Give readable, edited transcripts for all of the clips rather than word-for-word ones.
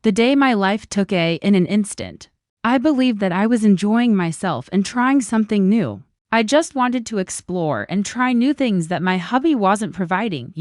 The day my life took in an instant. I believed that I was enjoying myself and trying something new. I just wanted to explore and try new things that my hubby wasn't providing.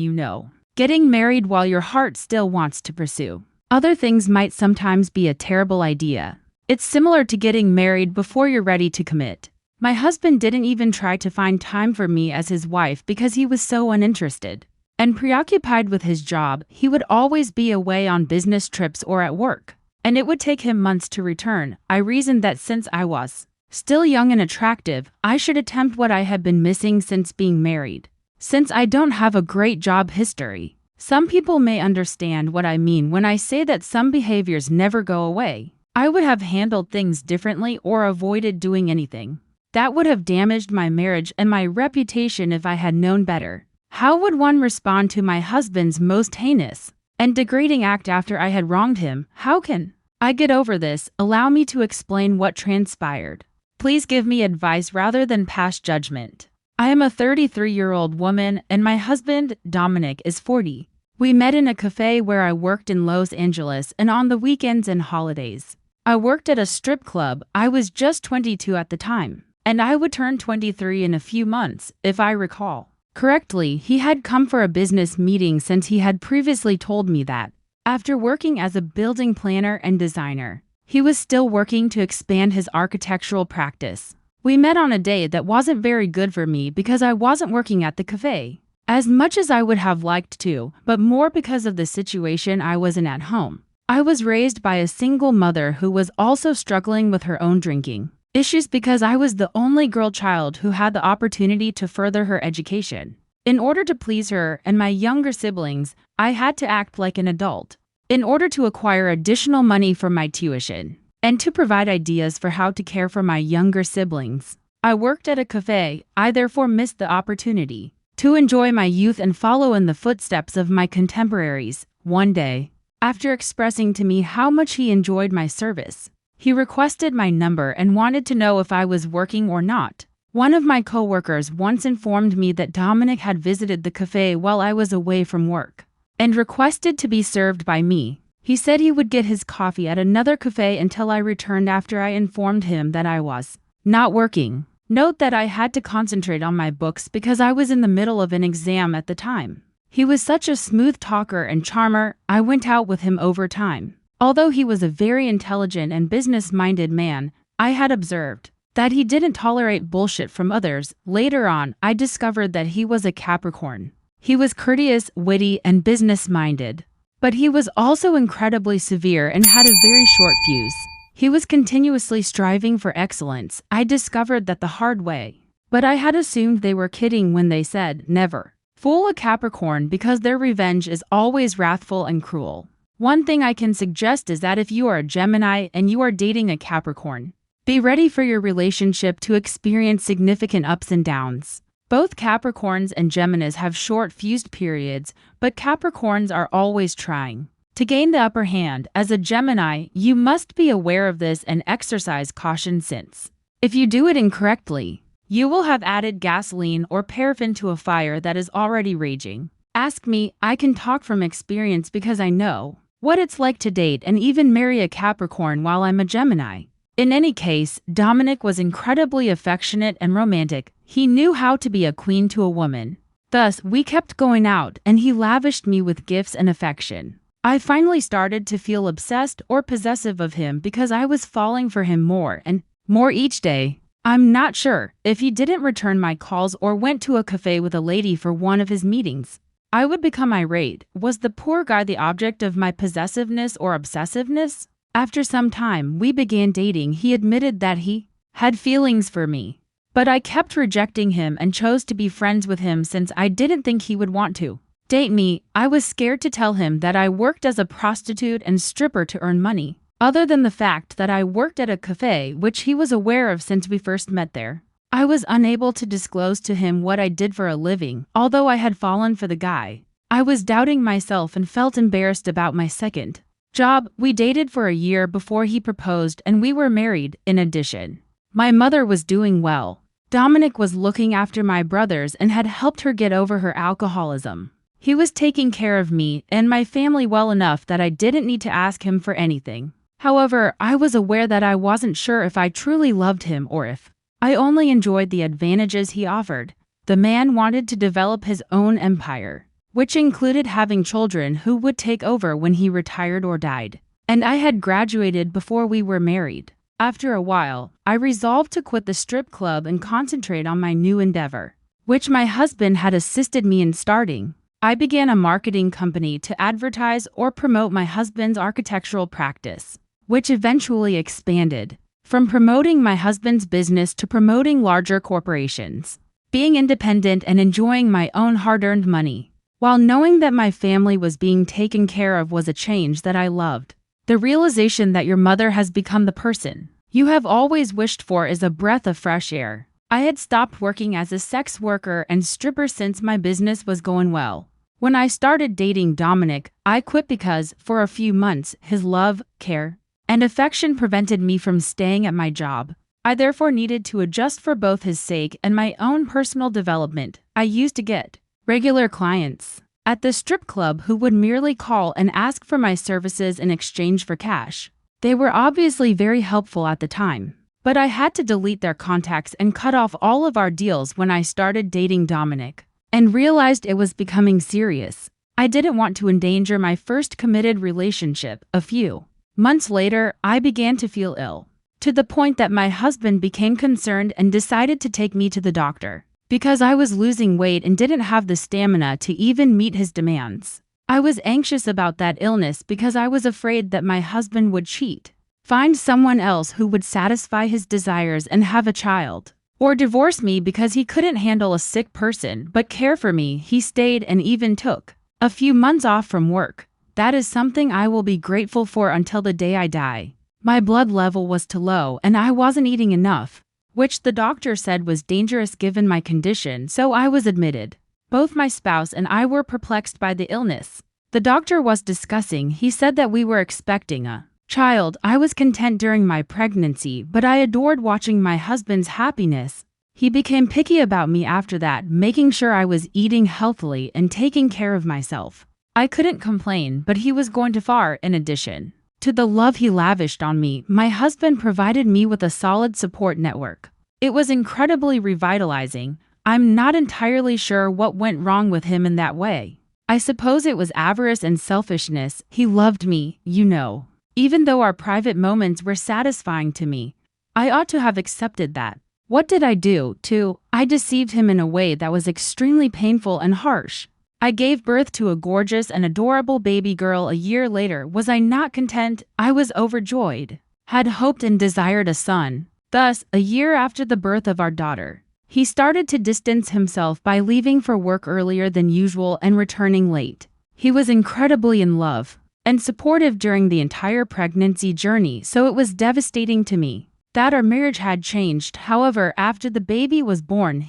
Getting married while your heart still wants to pursue other things might sometimes be a terrible idea. It's similar to getting married before you're ready to commit. My husband didn't even try to find time for me as his wife because he was so uninterested and preoccupied with his job. He would always be away on business trips or at work, and it would take him months to return. I reasoned that since I was still young and attractive, I should attempt what I had been missing since being married. Since I don't have a great job history, some people may understand what I mean when I say that some behaviors never go away. I would have handled things differently or avoided doing anything that would have damaged my marriage and my reputation if I had known better. How would one respond to my husband's most heinous and degrading act after I had wronged him? How can I get over this? Allow me to explain what transpired. Please give me advice rather than pass judgment. I am a 33-year-old woman and my husband, Dominic, is 40. We met in a cafe where I worked in Los Angeles and on the weekends and holidays. I worked at a strip club. I was just 22 at the time, and I would turn 23 in a few months, if I recall correctly. He had come for a business meeting since he had previously told me that, after working as a building planner and designer, he was still working to expand his architectural practice. We met on a day that wasn't very good for me because I wasn't working at the cafe as much as I would have liked to, but more because of the situation I was in at home. I was raised by a single mother who was also struggling with her own drinking issues because I was the only girl child who had the opportunity to further her education. In order to please her and my younger siblings, I had to act like an adult in order to acquire additional money for my tuition and to provide ideas for how to care for my younger siblings. I worked at a cafe. I therefore missed the opportunity to enjoy my youth and follow in the footsteps of my contemporaries. One day, after expressing to me how much he enjoyed my service, he requested my number and wanted to know if I was working or not. One of my coworkers once informed me that Dominic had visited the cafe while I was away from work and requested to be served by me. He said he would get his coffee at another cafe until I returned after I informed him that I was not working. Note that I had to concentrate on my books because I was in the middle of an exam at the time. He was such a smooth talker and charmer. I went out with him over time. Although he was a very intelligent and business-minded man, I had observed that he didn't tolerate bullshit from others. Later on, I discovered that he was a Capricorn. He was courteous, witty, and business-minded, but he was also incredibly severe and had a very short fuse. He was continuously striving for excellence. I discovered that the hard way, but I had assumed they were kidding when they said, "Never fool a Capricorn because their revenge is always wrathful and cruel." One thing I can suggest is that if you are a Gemini and you are dating a Capricorn, be ready for your relationship to experience significant ups and downs. Both Capricorns and Geminis have short fused periods, but Capricorns are always trying to gain the upper hand. As a Gemini, you must be aware of this and exercise caution, since if you do it incorrectly, you will have added gasoline or paraffin to a fire that is already raging. Ask me, I can talk from experience because I know what it's like to date and even marry a Capricorn while I'm a Gemini. In any case, Dominic was incredibly affectionate and romantic. He knew how to be a queen to a woman. Thus, we kept going out and he lavished me with gifts and affection. I finally started to feel obsessed or possessive of him because I was falling for him more and more each day. I'm not sure if he didn't return my calls or went to a cafe with a lady for one of his meetings, I would become irate. Was the poor guy the object of my possessiveness or obsessiveness? After some time, we began dating. He admitted that he had feelings for me, but I kept rejecting him and chose to be friends with him since I didn't think he would want to date me. I was scared to tell him that I worked as a prostitute and stripper to earn money, other than the fact that I worked at a cafe, which he was aware of since we first met there. I was unable to disclose to him what I did for a living, although I had fallen for the guy. I was doubting myself and felt embarrassed about my second job. We dated for a year before he proposed and we were married. In addition, my mother was doing well. Dominic was looking after my brothers and had helped her get over her alcoholism. He was taking care of me and my family well enough that I didn't need to ask him for anything. However, I was aware that I wasn't sure if I truly loved him or if I only enjoyed the advantages he offered. The man wanted to develop his own empire, which included having children who would take over when he retired or died. And I had graduated before we were married. After a while, I resolved to quit the strip club and concentrate on my new endeavor, which my husband had assisted me in starting. I began a marketing company to advertise or promote my husband's architectural practice, which eventually expanded from promoting my husband's business to promoting larger corporations, being independent and enjoying my own hard-earned money, while knowing that my family was being taken care of was a change that I loved. The realization that your mother has become the person you have always wished for is a breath of fresh air. I had stopped working as a sex worker and stripper since my business was going well. When I started dating Dominic, I quit because, for a few months, his love, care, and affection prevented me from staying at my job. I therefore needed to adjust for both his sake and my own personal development. I used to get regular clients at the strip club who would merely call and ask for my services in exchange for cash. They were obviously very helpful at the time, but I had to delete their contacts and cut off all of our deals when I started dating Dominic and realized it was becoming serious. I didn't want to endanger my first committed relationship. A few months later, I began to feel ill, to the point that my husband became concerned and decided to take me to the doctor, because I was losing weight and didn't have the stamina to even meet his demands. I was anxious about that illness because I was afraid that my husband would cheat, find someone else who would satisfy his desires and have a child, or divorce me because he couldn't handle a sick person but care for me. He stayed and even took a few months off from work. That is something I will be grateful for until the day I die. My blood level was too low and I wasn't eating enough, which the doctor said was dangerous given my condition, so I was admitted. Both my spouse and I were perplexed by the illness the doctor was discussing. He said that we were expecting a child. I was content during my pregnancy, but I adored watching my husband's happiness. He became picky about me after that, making sure I was eating healthily and taking care of myself. I couldn't complain, but he was going too far. In addition to the love he lavished on me, my husband provided me with a solid support network. It was incredibly revitalizing. I'm not entirely sure what went wrong with him in that way. I suppose it was avarice and selfishness. He loved me, you know. Even though our private moments were satisfying to me, I ought to have accepted that. What did I do, too? I deceived him in a way that was extremely painful and harsh. I gave birth to a gorgeous and adorable baby girl a year later. Was I not content? I was overjoyed. Had hoped and desired a son. Thus, a year after the birth of our daughter, he started to distance himself by leaving for work earlier than usual and returning late. He was incredibly in love and supportive during the entire pregnancy journey, so it was devastating to me that our marriage had changed. However, after the baby was born,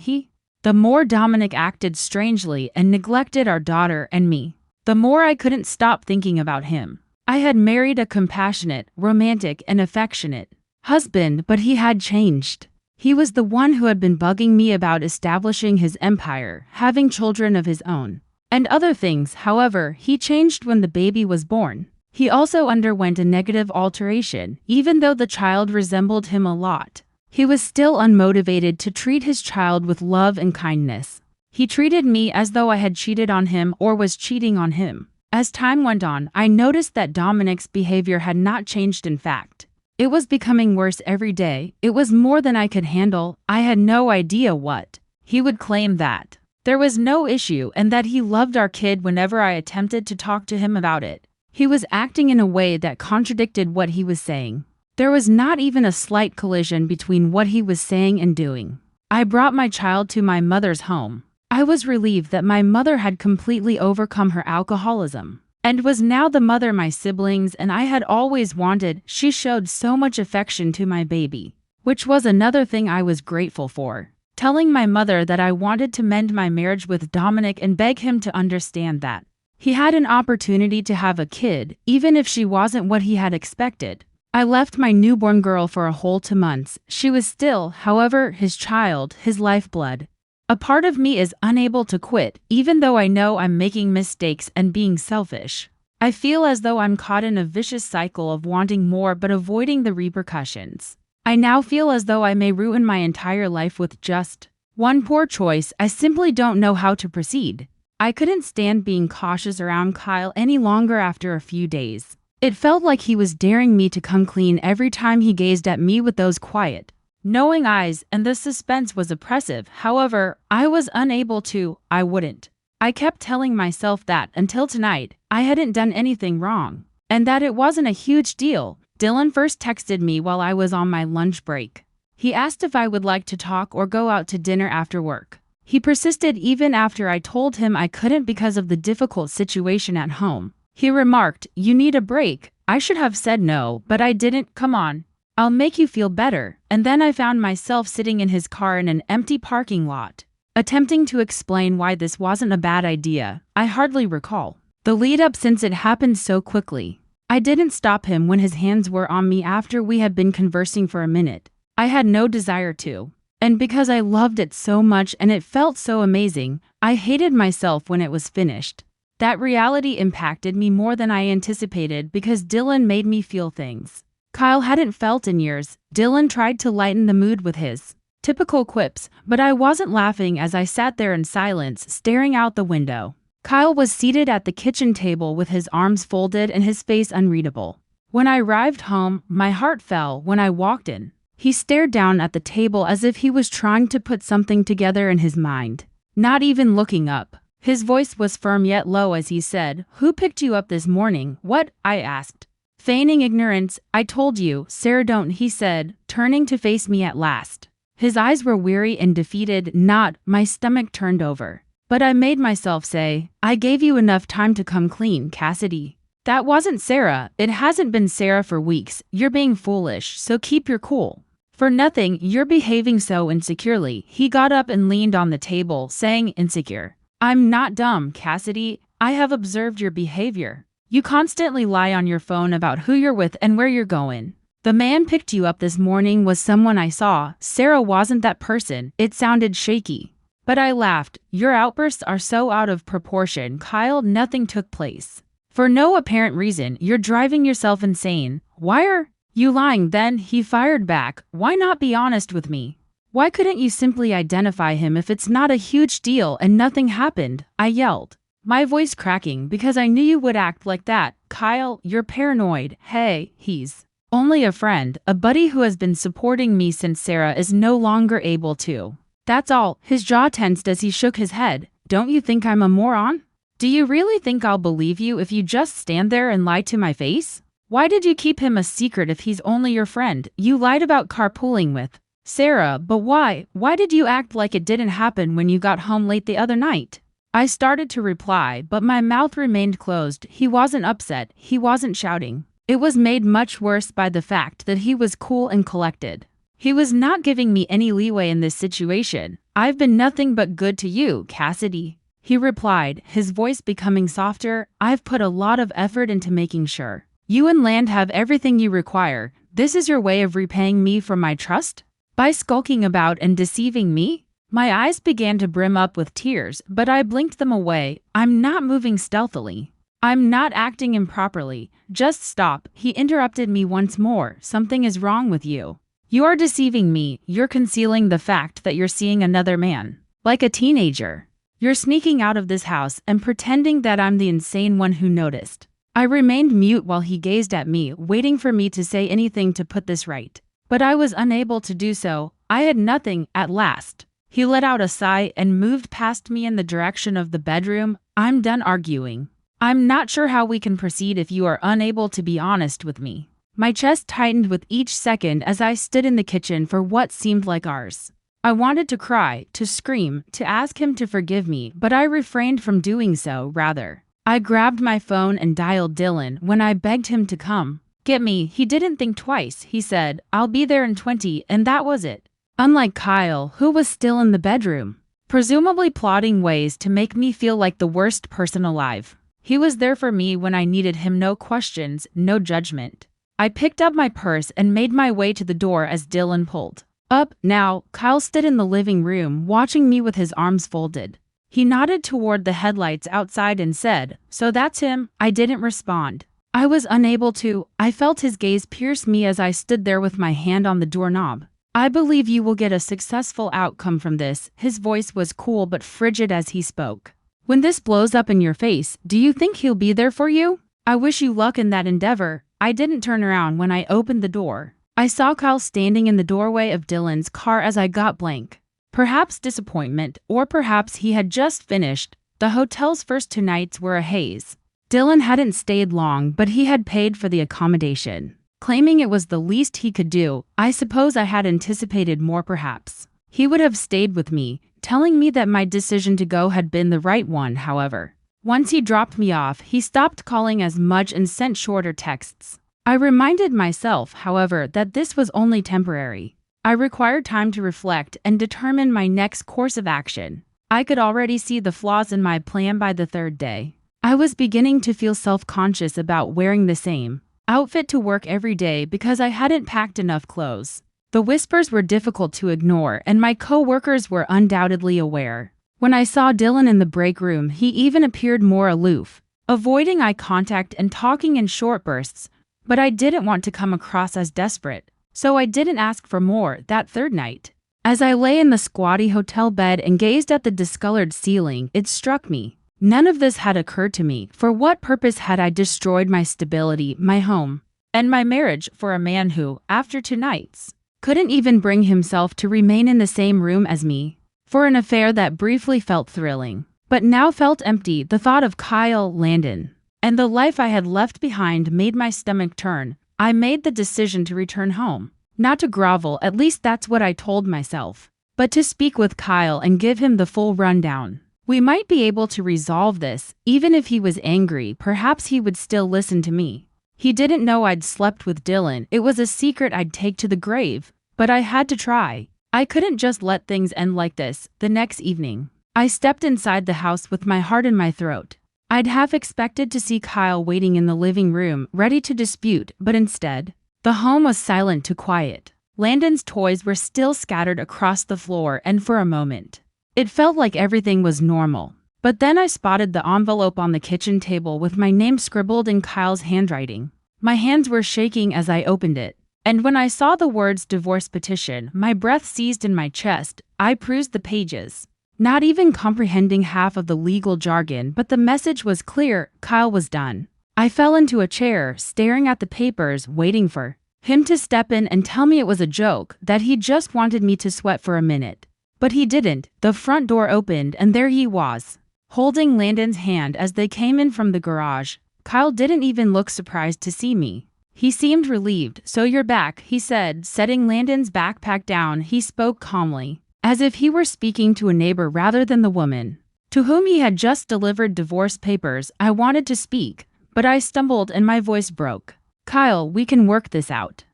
the more Dominic acted strangely and neglected our daughter and me, the more I couldn't stop thinking about him. I had married a compassionate, romantic, and affectionate husband, but he had changed. He was the one who had been bugging me about establishing his empire, having children of his own, and other things. However, he changed when the baby was born. He also underwent a negative alteration. Even though the child resembled him a lot, he was still unmotivated to treat his child with love and kindness. He treated me as though I had cheated on him or was cheating on him. As time went on, I noticed that Dominic's behavior had not changed. In fact, it was becoming worse every day. It was more than I could handle. I had no idea what. He would claim that there was no issue and that he loved our kid whenever I attempted to talk to him about it. He was acting in a way that contradicted what he was saying. There was not even a slight collision between what he was saying and doing. I brought my child to my mother's home. I was relieved that my mother had completely overcome her alcoholism and was now the mother my siblings and I had always wanted. She showed so much affection to my baby, which was another thing I was grateful for. Telling my mother that I wanted to mend my marriage with Dominic and beg him to understand that he had an opportunity to have a kid, even if she wasn't what he had expected. I left my newborn girl for a whole 2 months. She was still, however, his child, his lifeblood. A part of me is unable to quit, even though I know I'm making mistakes and being selfish. I feel as though I'm caught in a vicious cycle of wanting more but avoiding the repercussions. I now feel as though I may ruin my entire life with just one poor choice. I simply don't know how to proceed. I couldn't stand being cautious around Kyle any longer after a few days. It felt like he was daring me to come clean every time he gazed at me with those quiet, knowing eyes, and the suspense was oppressive. However, I was unable to. I wouldn't. I kept telling myself that until tonight, I hadn't done anything wrong, and that it wasn't a huge deal. Dylan first texted me while I was on my lunch break. He asked if I would like to talk or go out to dinner after work. He persisted even after I told him I couldn't because of the difficult situation at home. He remarked, "You need a break." I should have said no, but I didn't. "Come on, I'll make you feel better." And then I found myself sitting in his car in an empty parking lot, attempting to explain why this wasn't a bad idea. I hardly recall the lead up since it happened so quickly. I didn't stop him when his hands were on me after we had been conversing for a minute. I had no desire to. And because I loved it so much and it felt so amazing, I hated myself when it was finished. That reality impacted me more than I anticipated because Dylan made me feel things Kyle hadn't felt in years. Dylan tried to lighten the mood with his typical quips, but I wasn't laughing as I sat there in silence, staring out the window. Kyle was seated at the kitchen table with his arms folded and his face unreadable. When I arrived home, my heart fell when I walked in. He stared down at the table as if he was trying to put something together in his mind, not even looking up. His voice was firm yet low as he said, "Who picked you up this morning?" "What?" I asked, feigning ignorance. "I told you, Sarah don't," he said, turning to face me at last. His eyes were weary and defeated. Not. My stomach turned over. But I made myself say, "I gave you enough time to come clean, Cassidy. That wasn't Sarah. It hasn't been Sarah for weeks. You're being foolish, so keep your cool. For nothing, you're behaving so insecurely." He got up and leaned on the table, saying, "Insecure? I'm not dumb, Cassidy. I have observed your behavior. You constantly lie on your phone about who you're with and where you're going. The man picked you up this morning was someone I saw. Sarah wasn't that person." It sounded shaky, but I laughed. "Your outbursts are so out of proportion, Kyle. Nothing took place. For no apparent reason, you're driving yourself insane. Why are you lying then?" He fired back. "Why not be honest with me? Why couldn't you simply identify him if it's not a huge deal and nothing happened?" I yelled, my voice cracking because I knew you would act like that. "Kyle, you're paranoid. Hey, he's only a friend, a buddy who has been supporting me since Sarah is no longer able to. That's all." His jaw tensed as he shook his head. "Don't you think I'm a moron? Do you really think I'll believe you if you just stand there and lie to my face? Why did you keep him a secret if he's only your friend? You lied about carpooling with Sarah, but why? Why did you act like it didn't happen when you got home late the other night?" I started to reply, but my mouth remained closed. He wasn't upset. He wasn't shouting. It was made much worse by the fact that he was cool and collected. He was not giving me any leeway in this situation. "I've been nothing but good to you, Cassidy," he replied, his voice becoming softer. "I've put a lot of effort into making sure you and Land have everything you require. This is your way of repaying me for my trust? By skulking about and deceiving me?" My eyes began to brim up with tears, but I blinked them away. "I'm not moving stealthily. I'm not acting improperly. Just stop." He interrupted me once more. "Something is wrong with you. You are deceiving me. You're concealing the fact that you're seeing another man. Like a teenager. You're sneaking out of this house and pretending that I'm the insane one who noticed." I remained mute while he gazed at me, waiting for me to say anything to put this right. But I was unable to do so. I had nothing. At last, he let out a sigh and moved past me in the direction of the bedroom. "I'm done arguing. I'm not sure how we can proceed if you are unable to be honest with me." My chest tightened with each second as I stood in the kitchen for what seemed like hours. I wanted to cry, to scream, to ask him to forgive me, but I refrained from doing so. Rather, I grabbed my phone and dialed Dylan when I begged him to come get me. He didn't think twice. He said, "I'll be there in 20, and that was it. Unlike Kyle, who was still in the bedroom, presumably plotting ways to make me feel like the worst person alive. He was there for me when I needed him. No questions, no judgment. I picked up my purse and made my way to the door as Dylan pulled Up, now, Kyle stood in the living room, watching me with his arms folded. He nodded toward the headlights outside and said, "So that's him." I didn't respond. I was unable to. I felt his gaze pierce me as I stood there with my hand on the doorknob. "I believe you will get a successful outcome from this." His voice was cool but frigid as he spoke. "When this blows up in your face, do you think he'll be there for you? I wish you luck in that endeavor." I didn't turn around when I opened the door. I saw Kyle standing in the doorway of Dylan's car as I got blank. Perhaps disappointment, or perhaps he had just finished. The hotel's first 2 nights were a haze. Dylan hadn't stayed long, but he had paid for the accommodation. Claiming it was the least he could do, I suppose I had anticipated more perhaps. He would have stayed with me, telling me that my decision to go had been the right one, however. Once he dropped me off, he stopped calling as much and sent shorter texts. I reminded myself, however, that this was only temporary. I required time to reflect and determine my next course of action. I could already see the flaws in my plan by the 3rd day. I was beginning to feel self-conscious about wearing the same outfit to work every day because I hadn't packed enough clothes. The whispers were difficult to ignore, and my co-workers were undoubtedly aware. When I saw Dylan in the break room, he even appeared more aloof, avoiding eye contact and talking in short bursts. But I didn't want to come across as desperate, so I didn't ask for more that 3rd night. As I lay in the squatty hotel bed and gazed at the discolored ceiling, it struck me. None of this had occurred to me. For what purpose had I destroyed my stability, my home, and my marriage for a man who, after 2 nights, couldn't even bring himself to remain in the same room as me? For an affair that briefly felt thrilling, but now felt empty, the thought of Kyle Landon and the life I had left behind made my stomach turn. I made the decision to return home. Not to grovel, at least that's what I told myself, but to speak with Kyle and give him the full rundown. We might be able to resolve this. Even if he was angry, perhaps he would still listen to me. He didn't know I'd slept with Dylan. It was a secret I'd take to the grave, but I had to try. I couldn't just let things end like this. The next evening, I stepped inside the house with my heart in my throat. I'd half expected to see Kyle waiting in the living room, ready to dispute, but instead, the home was silent to quiet. Landon's toys were still scattered across the floor, and for a moment, it felt like everything was normal. But then I spotted the envelope on the kitchen table with my name scribbled in Kyle's handwriting. My hands were shaking as I opened it, and when I saw the words "divorce petition," my breath seized in my chest. I perused the pages, not even comprehending half of the legal jargon, but the message was clear. Kyle was done. I fell into a chair, staring at the papers, waiting for him to step in and tell me it was a joke, that he just wanted me to sweat for a minute. But he didn't. The front door opened, and there he was, holding Landon's hand as they came in from the garage. Kyle didn't even look surprised to see me. He seemed relieved. "So you're back," he said, setting Landon's backpack down. He spoke calmly, as if he were speaking to a neighbor rather than the woman to whom he had just delivered divorce papers. I wanted to speak, but I stumbled and my voice broke. "Kyle, we can work this out."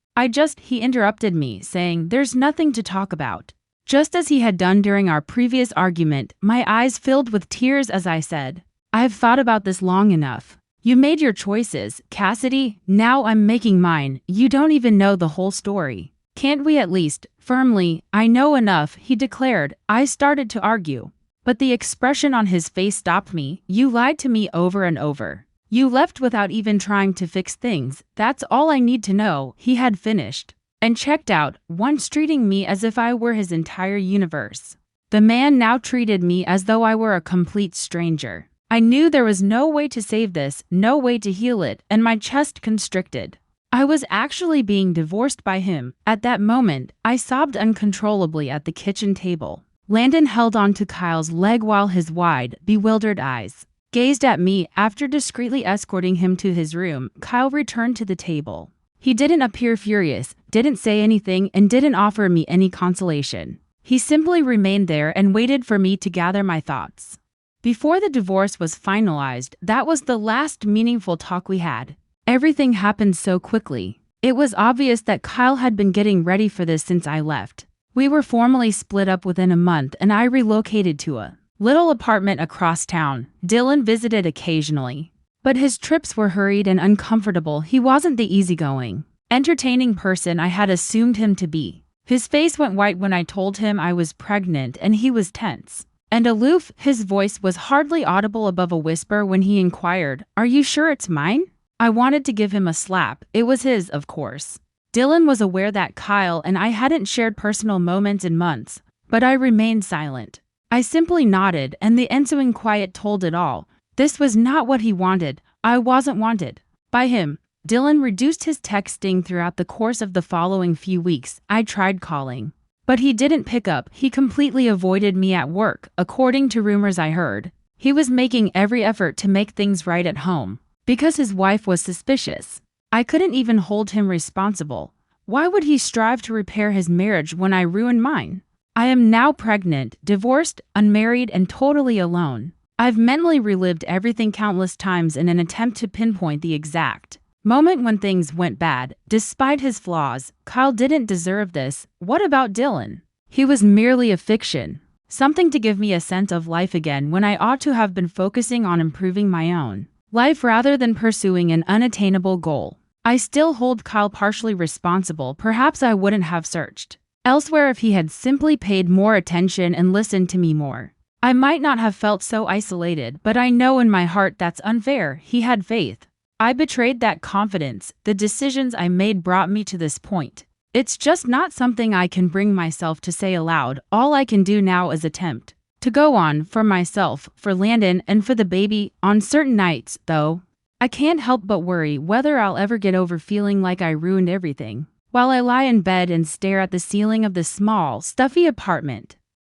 He interrupted me, saying, "There's nothing to talk about." Just as he had done during our previous argument, my eyes filled with tears as I said, "I've thought about this long enough. You made your choices, Cassidy. Now I'm making mine. You don't even know the whole story. Can't we at least?" Firmly, "I know enough," he declared. I started to argue, but the expression on his face stopped me. "You lied to me over and over. You left without even trying to fix things. That's all I need to know," he had finished, and checked out, once treating me as if I were his entire universe. The man now treated me as though I were a complete stranger. I knew there was no way to save this, no way to heal it, and my chest constricted. I was actually being divorced by him. At that moment, I sobbed uncontrollably at the kitchen table. Landon held on to Kyle's leg while his wide, bewildered eyes gazed at me. After discreetly escorting him to his room, Kyle returned to the table. He didn't appear furious, didn't say anything, and didn't offer me any consolation. He simply remained there and waited for me to gather my thoughts. Before the divorce was finalized, that was the last meaningful talk we had. Everything happened so quickly. It was obvious that Kyle had been getting ready for this since I left. We were formally split up within a month, and I relocated to a little apartment across town. Dylan visited occasionally, but his trips were hurried and uncomfortable. He wasn't the easyggoing, entertaining person I had assumed him to be. His face went white when I told him I was pregnant, and he was tense and aloof. His voice was hardly audible above a whisper when he inquired, "Are you sure it's mine?" I wanted to give him a slap. It was his, of course. Dylan was aware that Kyle and I hadn't shared personal moments in months, but I remained silent. I simply nodded, and the ensuing quiet told it all. This was not what he wanted. I wasn't wanted by him. Dylan reduced his texting throughout the course of the following few weeks. I tried calling, but he didn't pick up. He completely avoided me at work, according to rumors I heard. He was making every effort to make things right at home, because his wife was suspicious. I couldn't even hold him responsible. Why would he strive to repair his marriage when I ruined mine? I am now pregnant, divorced, unmarried, and totally alone. I've mentally relived everything countless times in an attempt to pinpoint the exact moment when things went bad. Despite his flaws, Kyle didn't deserve this. What about Dylan? He was merely a fiction, something to give me a sense of life again when I ought to have been focusing on improving my own life rather than pursuing an unattainable goal. I still hold Kyle partially responsible. Perhaps I wouldn't have searched elsewhere if he had simply paid more attention and listened to me more. I might not have felt so isolated, but I know in my heart that's unfair. He had faith. I betrayed that confidence. The decisions I made brought me to this point. It's just not something I can bring myself to say aloud. All I can do now is attempt to go on for myself, for Landon, and for the baby. On certain nights, though, I can't help but worry whether I'll ever get over feeling like I ruined everything. While I lie in bed and stare at the ceiling of this small, stuffy apartment,